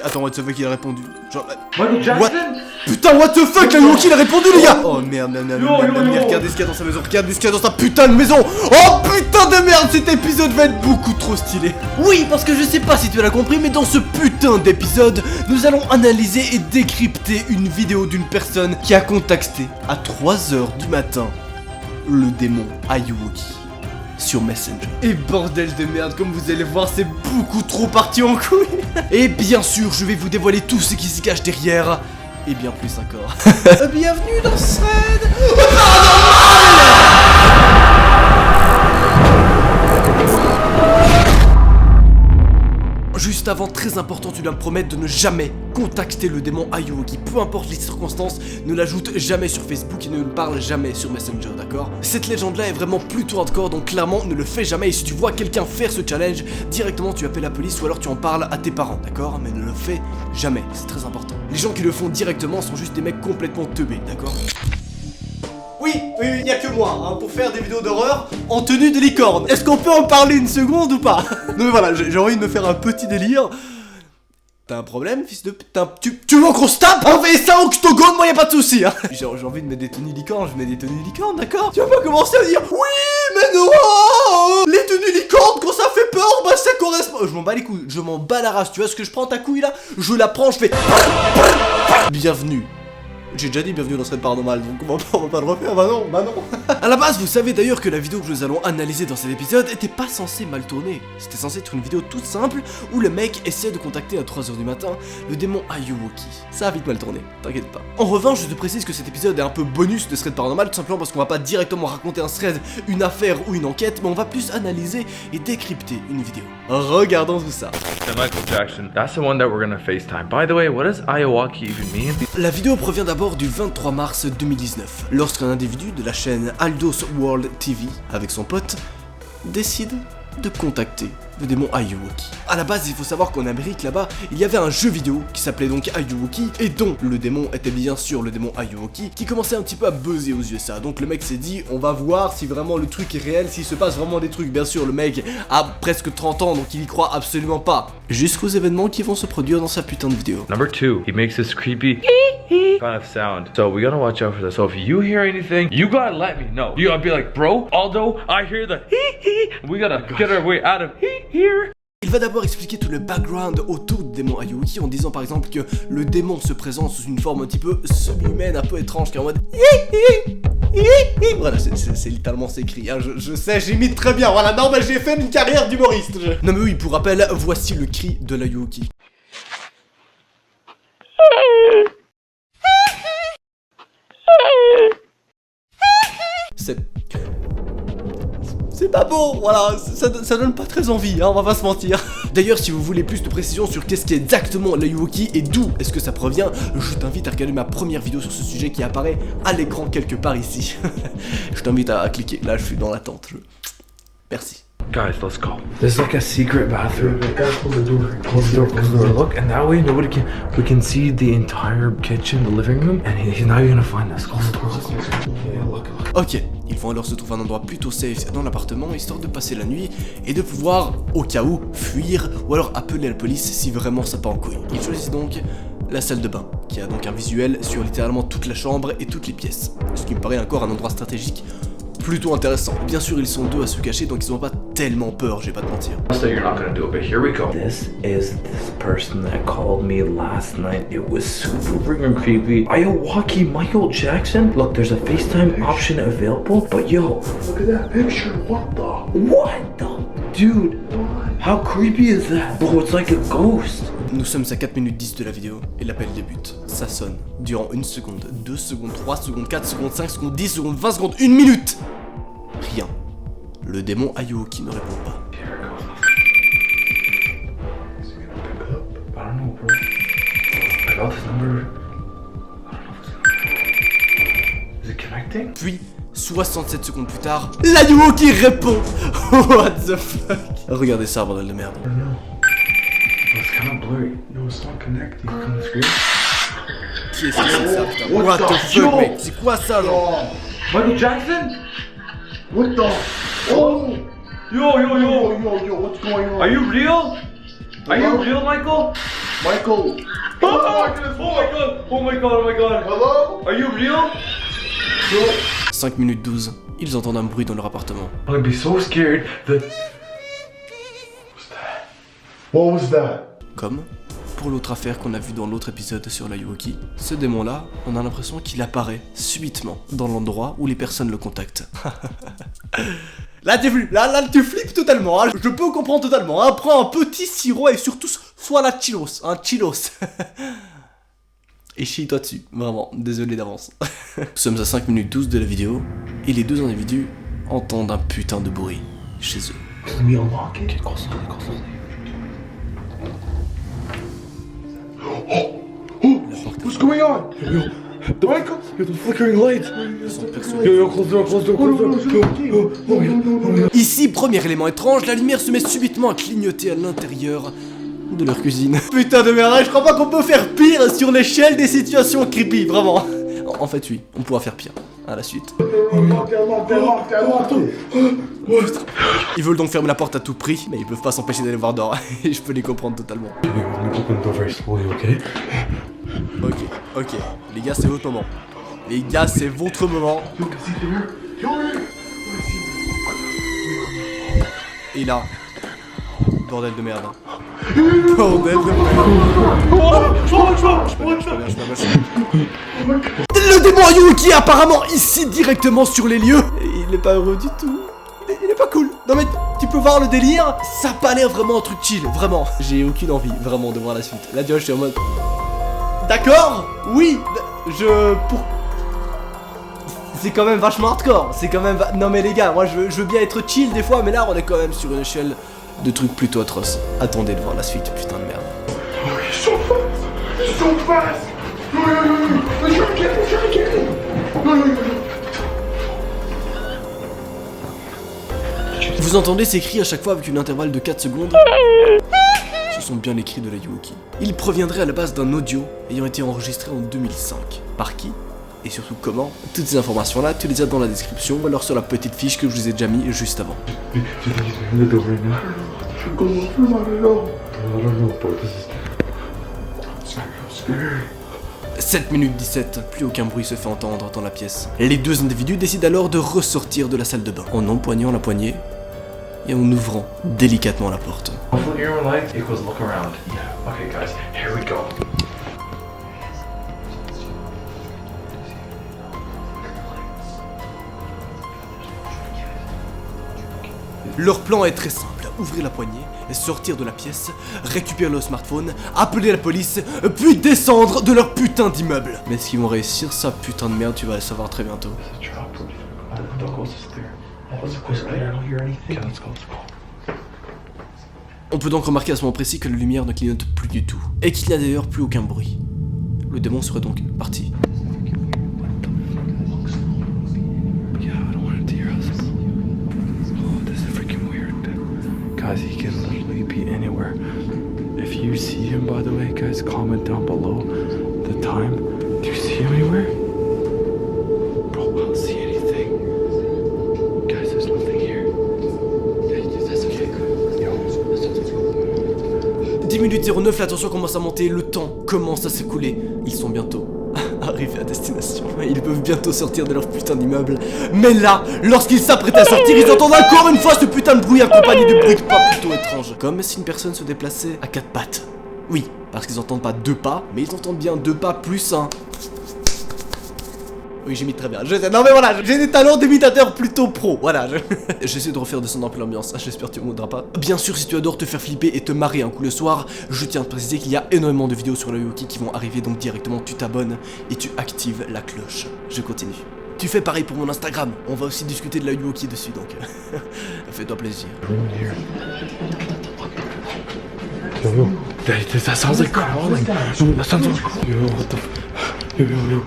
Attends, what the fuck, il a répondu. Genre. Michael Jackson. What? Putain, what the fuck, Ayuwoki, il a répondu, les gars. Oh merde, regardez ce qu'il y a dans sa maison, regardez ce qu'il y a dans sa putain de maison. Oh putain de merde, cet épisode va être beaucoup trop stylé. Oui, parce que je sais pas si tu l'as compris, mais dans ce putain d'épisode, nous allons analyser et décrypter une vidéo d'une personne qui a contacté à 3h du matin le démon Ayuwoki sur Messenger. Et bordel de merde, comme vous allez voir, c'est beaucoup trop parti en couille. Et bien sûr, je vais vous dévoiler tout ce qui se cache derrière. Et bien plus encore. Bienvenue dans Thread Juste avant, très important, tu dois me promettre de ne jamais contacter le démon Ayuwoki. Peu importe les circonstances, ne l'ajoute jamais sur Facebook et ne le parle jamais sur Messenger, d'accord? Cette légende-là est vraiment plutôt hardcore, donc clairement, ne le fais jamais. Et si tu vois quelqu'un faire ce challenge, directement tu appelles la police ou alors tu en parles à tes parents, d'accord? Mais ne le fais jamais, c'est très important. Les gens qui le font directement sont juste des mecs complètement teubés, d'accord? Oui, y a que moi, hein, pour faire des vidéos d'horreur en tenue de licorne. Est-ce qu'on peut en parler une seconde ou pas? Non mais voilà, j'ai envie de me faire un petit délire. T'as un problème, fils de putain? Tu veux qu'on se tape? On fait ça au octogone, moi y'a pas de soucis, hein. J'ai envie de mettre des tenues licornes, je mets des tenues licornes, d'accord? Tu vas pas commencer à dire oui, mais non, les tenues licornes, quand ça fait peur, bah ça correspond. Je m'en bats les couilles, je m'en bats la race, tu vois ce que je prends ta couille là? Je la prends, je fais bienvenue. J'ai déjà dit bienvenue dans Thread Paranormal, donc on va pas le refaire, bah non. À la base, vous savez d'ailleurs que la vidéo que nous allons analyser dans cet épisode était pas censée mal tourner. C'était censé être une vidéo toute simple où le mec essaie de contacter à 3h du matin le démon Ayuwoki. Ça a vite mal tourné, t'inquiète pas. En revanche, je te précise que cet épisode est un peu bonus de Thread Paranormal, tout simplement parce qu'on va pas directement raconter un thread, une affaire ou une enquête, mais on va plus analyser et décrypter une vidéo. Regardons tout ça. Michael Jackson, that's the one that we're gonna FaceTime. By the way, what does Ayuwoki even mean? La vidéo provient d'abord du 23 mars 2019, lorsqu'un individu de la chaîne Aldos World TV, avec son pote, décide de contacter le démon Ayuwoki. A la base, il faut savoir qu'en Amérique, là-bas, il y avait un jeu vidéo qui s'appelait donc Ayuwoki, et dont le démon était bien sûr le démon Ayuwoki, qui commençait un petit peu à buzzer aux USA. Donc le mec s'est dit, on va voir si vraiment le truc est réel, s'il se passe vraiment des trucs. Bien sûr, le mec a presque 30 ans, donc il y croit absolument pas. Jusqu'aux événements qui vont se produire dans sa putain de vidéo. Number 2, he makes this creepy kind of sound. So we gotta watch out for that. So if you hear anything, you gotta let me know. You gotta be like, bro, Aldo, I hear the we gotta get our way out of here. Il va d'abord expliquer tout le background autour du démon Ayuwoki en disant par exemple que le démon se présente sous une forme un petit peu semi-humaine, un peu étrange, qui est en mode voilà, c'est littéralement ses cris, hein. Je sais, j'imite très bien, voilà, non mais j'ai fait une carrière d'humoriste. Non mais oui, pour rappel, voici le cri de l'Ayuwoki. C'est pas bon, voilà, ça donne pas très envie, hein, on va pas se mentir. D'ailleurs, si vous voulez plus de précisions sur qu'est-ce qu'est exactement l'Ayuwoki et d'où est-ce que ça provient, je t'invite à regarder ma première vidéo sur ce sujet qui apparaît à l'écran quelque part ici. Je t'invite à cliquer, là je suis dans l'attente. Merci. Guys, let's go. There's like a secret bathroom. Close the door. Close the door. Look, and that way nobody can. We can see the entire kitchen, the living room, and he's not even gonna find us. Close the door. Yeah, look. Ok, ils vont alors se trouver un endroit plutôt safe dans l'appartement, histoire de passer la nuit et de pouvoir, au cas où, fuir ou alors appeler la police si vraiment ça part en couille. Ils choisissent donc la salle de bain, qui a donc un visuel sur littéralement toute la chambre et toutes les pièces, ce qui me paraît encore un endroit stratégique plutôt intéressant. Bien sûr, ils sont deux à se cacher, donc ils n'ont pas tellement peur, je vais pas te mentir. So you're not gonna do it, but here we go. This is this person that called me last night. It was super freaking creepy. Ayuwoki Michael Jackson? Look, there's a FaceTime option available, but yo, Look at that picture. What the? what the? Dude, how creepy is that? Bro, it's like a ghost. Nous sommes à 4 minutes 10 de la vidéo et l'appel débute. Ça sonne durant 1 seconde, 2 secondes, 3 secondes, 4 secondes, 5 secondes, 10 secondes, 20 secondes, 1 minute. Rien. Le démon Ayuwoki ne répond pas. Is he gonna pick up? I don't know, bro. I got this number. I don't know if it's gonna... Is it connecting? Puis, 67 secondes plus tard, l'Ayuwoki répond. What the fuck? Regardez ça, bordel de merde. I don't know. Oh, it's kind of blurry. No, it's not connecting. Look on the screen. Qui est-ce que c'est ça, putain? What What the the fuck, mec? C'est quoi ça, genre? Oh, Michael Jackson? what the? Oh! Yo, Yo, what's going on? Are you real? Are you real, Michael? Michael. Oh my god. Hello? Are you real? 5 minutes 12, ils entendent un bruit dans leur appartement. I'm gonna be so scared that. What was that? Comme pour l'autre affaire qu'on a vue dans l'autre épisode sur l'Ayuwoki, ce démon-là, on a l'impression qu'il apparaît subitement dans l'endroit où les personnes le contactent. Là tu flippes totalement, hein. Je peux comprendre totalement, hein. Prends un petit sirop et surtout sois la chillos, un chillos. Et chie-toi dessus, vraiment, désolé d'avance. Nous sommes à 5 minutes 12 de la vidéo, et les deux individus entendent un putain de bruit chez eux. Let me unlock it. What's going on? Michael? The flickering lights. Close the door. Ici, premier élément étrange, la lumière se met subitement à clignoter à l'intérieur de leur cuisine. Putain de merde, je crois pas qu'on peut faire pire sur l'échelle des situations creepy, vraiment. En fait, oui, on pourra faire pire. À la suite. Lock it. Ils veulent donc fermer la porte à tout prix, mais ils peuvent pas s'empêcher d'aller voir dehors. Et je peux les comprendre totalement. I'm gonna open the door very slowly, okay? Ok. Les gars, c'est votre moment. Les gars, c'est votre moment. Et là, bordel de merde. Bordel de merde. Le démon Ayuwoki est apparemment ici directement sur les lieux. Et il est pas heureux du tout. Il est pas cool. Non mais tu peux voir le délire. Ça a pas l'air vraiment un truc chill, vraiment. J'ai aucune envie vraiment de voir la suite. Là tu vois, je suis en mode. D'accord. Oui. C'est quand même vachement hardcore. C'est quand même. Non mais les gars, moi je veux bien être chill des fois, mais là on est quand même sur une échelle de trucs plutôt atroces. Attendez de voir la suite, putain de merde. He's so fast. Let's try again. Vous entendez ces cris à chaque fois avec une intervalle de 4 secondes. Ce sont bien les cris de l'Ayuwoki. Ils proviendraient à la base d'un audio ayant été enregistré en 2005. Par qui? Et surtout comment? Toutes ces informations là, tu les as dans la description ou alors sur la petite fiche que je vous ai déjà mis juste avant. Do you think he's behind the door right now? Go through, I don't know. I don't know, bro. This is. 7 minutes 17, plus aucun bruit se fait entendre dans la pièce. Les deux individus décident alors de ressortir de la salle de bain, en empoignant la poignée et en ouvrant délicatement la porte. Hopefully your light equals look around. Yeah. Okay, guys, here we go. Leur plan est très simple, ouvrir la poignée, sortir de la pièce, récupérer le smartphone, appeler la police, puis descendre de leur putain d'immeuble. Mais est-ce qu'ils vont réussir ça, putain de merde, tu vas le savoir très bientôt. Don't go there. I don't hear anything. Okay, let's go. On peut donc remarquer à ce moment précis que la lumière ne clignote plus du tout, et qu'il n'y a d'ailleurs plus aucun bruit. Le démon serait donc parti. Guys, he can literally be anywhere. If you see him, by the way, guys, comment down below the time. Do you see him anywhere? Bro, I don't see anything. Guys, there's nothing here. That's okay. Yo. 10 minutes 09, la tension commence à monter, le temps commence à s'écouler. Ils sont bientôt arrivés à destination. Ils peuvent bientôt sortir de leur putain d'immeuble. Mais là, lorsqu'ils s'apprêtent à sortir, ils entendent encore une fois ce putain de bruit accompagné de bruits de pas plutôt étranges. Comme si une personne se déplaçait à 4 pattes. Oui, parce qu'ils entendent pas 2 pas, mais ils entendent bien 2 pas plus un... Oui, j'imite très bien. Je sais. Non mais voilà, j'ai des talents d'imitateur plutôt pro. Voilà, j'essaie de refaire descendre un peu l'ambiance. J'espère que tu me voudras pas. Bien sûr, si tu adores te faire flipper et te marrer un coup le soir, je tiens à te préciser qu'il y a énormément de vidéos sur l'Ayuwoki qui vont arriver, donc directement tu t'abonnes et tu actives la cloche. Je continue. Tu fais pareil pour mon Instagram. On va aussi discuter de l'Ayuwoki dessus, donc fais-toi plaisir. Yo. That sounds like crawling. That sounds like crawling. Yo, what the... Yo.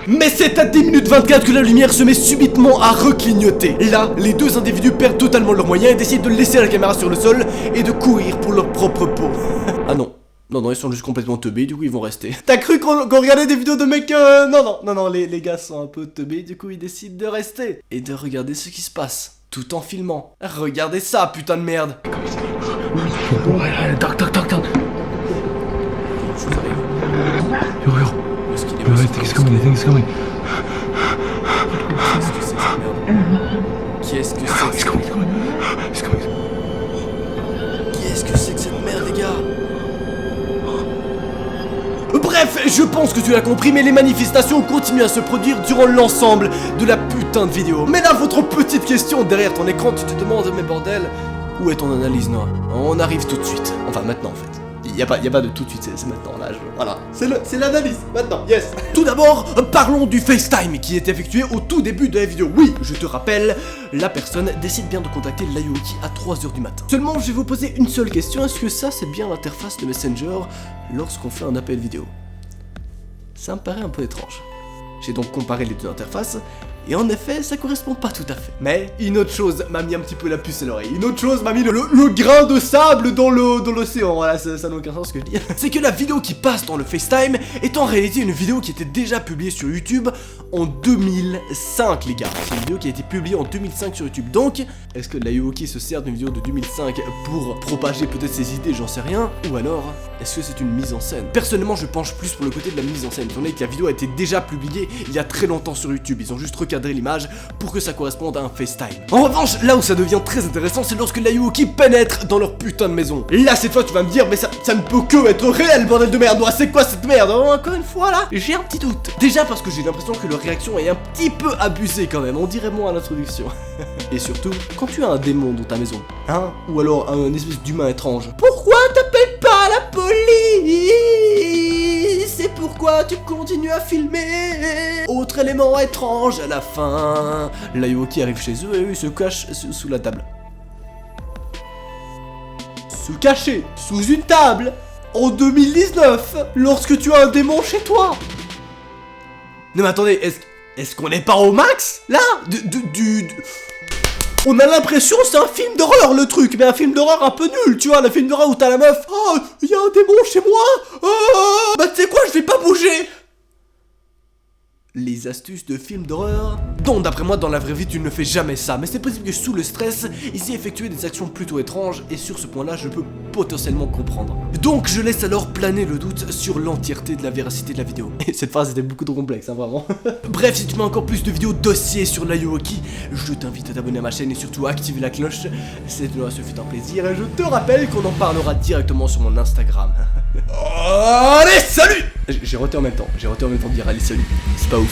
Mais c'est à 10 minutes 24 que la lumière se met subitement à reclignoter. Là, les deux individus perdent totalement leurs moyens et décident de laisser la caméra sur le sol et de courir pour leur propre peau. Ah non. Non, ils sont juste complètement teubés, du coup ils vont rester. T'as cru qu'on regardait des vidéos de mecs Non, les gars sont un peu teubés, du coup ils décident de rester. Et de regarder ce qui se passe, tout en filmant. Regardez ça, putain de merde. Duck. Yo, yo. Où est-ce qu'il est? Yo, I think he's coming. I think he's coming. Qu'est-ce que c'est que cette merde? Qu'est-ce que c'est que He's cette coming. He's coming. He's coming. Qu'est-ce que c'est que cette merde, les gars? Bref, je pense que tu l'as compris, mais les manifestations continuent à se produire durant l'ensemble de la putain de vidéo. Mais là, votre petite question derrière ton écran, tu te demandes, mais bordel, où est ton analyse, Noah? On arrive tout de suite. Enfin, maintenant, en fait. Y a pas de tout de suite, c'est maintenant, là, voilà. C'est l'analyse, maintenant, yes. Tout d'abord, parlons du FaceTime qui est effectué au tout début de la vidéo. Oui, je te rappelle, la personne décide bien de contacter l'Ayoki à 3h du matin. Seulement, je vais vous poser une seule question, est-ce que ça, c'est bien l'interface de Messenger lorsqu'on fait un appel vidéo? Ça me paraît un peu étrange. J'ai donc comparé les deux interfaces, et en effet, ça correspond pas tout à fait. Mais une autre chose m'a mis un petit peu la puce à l'oreille. Une autre chose m'a mis le grain de sable dans l'océan. Voilà, ça n'a aucun sens ce que je dis. C'est que la vidéo qui passe dans le FaceTime est en réalité une vidéo qui était déjà publiée sur YouTube en 2005, les gars. C'est une vidéo qui a été publiée en 2005 sur YouTube. Donc, est-ce que l'Ayoki se sert d'une vidéo de 2005 pour propager peut-être ses idées, j'en sais rien. Ou alors, est-ce que c'est une mise en scène? Personnellement, je penche plus pour le côté de la mise en scène. Étant donné que la vidéo a été déjà publiée il y a très longtemps sur YouTube. Ils ont juste recadré l'image pour que ça corresponde à un FaceTime. En revanche, là où ça devient très intéressant, c'est lorsque l'Ayoki pénètre dans leur putain de maison. Là, cette fois, tu vas me dire, mais ça ne peut que être réel, bordel de merde. Moi, c'est quoi cette merde? Encore une fois, là, j'ai un petit doute. Déjà parce que j'ai l'impression que leur réaction est un petit peu abusée quand même. On dirait moins à l'introduction. Et surtout, quand tu as un démon dans ta maison, hein, ou alors un espèce d'humain étrange, pourquoi t'appelles pas la police? C'est pourquoi tu continues à filmer. Autre élément étrange à la fin. L'Ayoki arrive chez eux et eux se cachent sous la table. Se cacher sous une table en 2019 lorsque tu as un démon chez toi. Non mais attendez, est-ce qu'on n'est pas au max là? On a l'impression c'est un film d'horreur le truc, mais un film d'horreur un peu nul, tu vois, le film d'horreur où t'as la meuf. Oh, il y a un démon chez moi. Oh, bah tu sais quoi, je vais pas bouger. Les astuces de films d'horreur. Donc d'après moi dans la vraie vie tu ne fais jamais ça. Mais c'est possible que sous le stress ils aient effectué des actions plutôt étranges. Et sur ce point là je peux potentiellement comprendre. Donc je laisse alors planer le doute sur l'entièreté de la véracité de la vidéo. Et cette phrase était beaucoup trop complexe hein, vraiment. Bref, si tu veux encore plus de vidéos dossiers sur l'Ayoki, je t'invite à t'abonner à ma chaîne et surtout à activer la cloche. Cette vidéo ce fut un plaisir et je te rappelle qu'on en parlera directement sur mon Instagram. Allez, salut! J'ai roté en même temps de dire allez salut, c'est pas ouf.